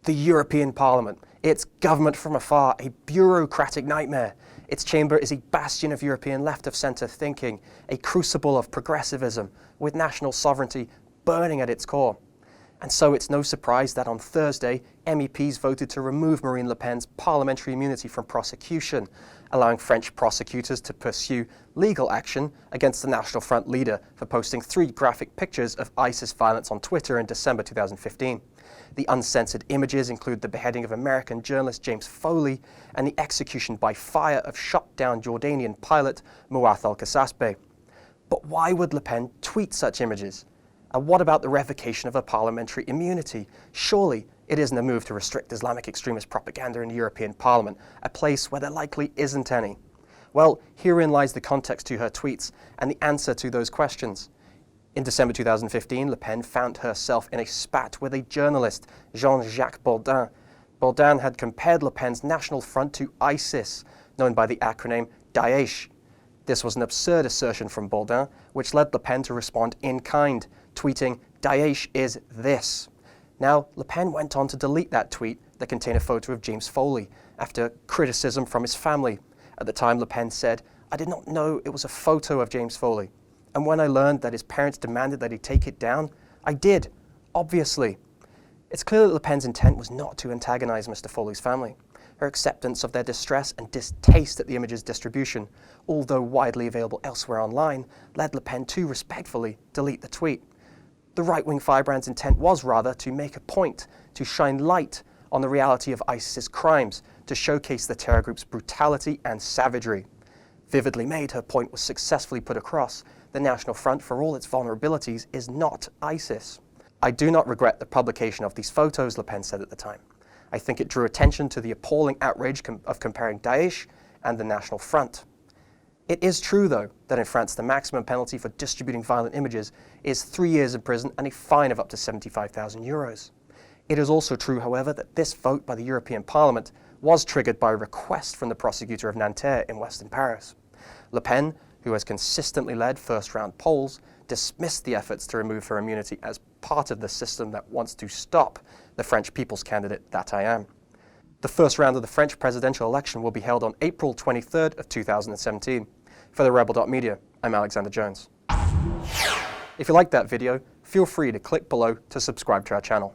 The European Parliament. It's government from afar, a bureaucratic nightmare. Its chamber is a bastion of European left-of-centre thinking, a crucible of progressivism, with national sovereignty burning at its core. And so it's no surprise that on Thursday, MEPs voted to remove Marine Le Pen's parliamentary immunity from prosecution, allowing French prosecutors to pursue legal action against the National Front leader for posting 3 graphic pictures of ISIS violence on Twitter in December 2015. The uncensored images include the beheading of American journalist James Foley and the execution by fire of shot-down Jordanian pilot Muath al-Qasasbeh. But why would Le Pen tweet such images? And what about the revocation of her parliamentary immunity? Surely it isn't a move to restrict Islamic extremist propaganda in the European Parliament, a place where there likely isn't any. Well, herein lies the context to her tweets and the answer to those questions. In December 2015, Le Pen found herself in a spat with a journalist, Jean-Jacques Bourdin. Bourdin had compared Le Pen's National Front to ISIS, known by the acronym Daesh. This was an absurd assertion from Bourdin, which led Le Pen to respond in kind, tweeting, "Daesh is this." Now, Le Pen went on to delete that tweet that contained a photo of James Foley after criticism from his family. At the time, Le Pen said, "I did not know it was a photo of James Foley. And when I learned that his parents demanded that he take it down, I did, obviously." It's clear that Le Pen's intent was not to antagonize Mr. Foley's family. Her acceptance of their distress and distaste at the image's distribution, although widely available elsewhere online, led Le Pen to respectfully delete the tweet. The right-wing firebrand's intent was rather to make a point, to shine light on the reality of ISIS's crimes, to showcase the terror group's brutality and savagery. Vividly made, her point was successfully put across. The National Front, for all its vulnerabilities, is not ISIS. "I do not regret the publication of these photos," Le Pen said at the time. "I think it drew attention to the appalling outrage of comparing Daesh and the National Front." It is true, though, that in France the maximum penalty for distributing violent images is 3 years in prison and a fine of up to 75,000 euros. It is also true, however, that this vote by the European Parliament was triggered by a request from the prosecutor of Nanterre in Western Paris. Le Pen, who has consistently led first-round polls, dismissed the efforts to remove her immunity as part of the system that wants to stop the French People's candidate that I am. The first round of the French presidential election will be held on April 23rd of 2017. For the Rebel.media, I'm Alexander Jones. If you liked that video, feel free to click below to subscribe to our channel.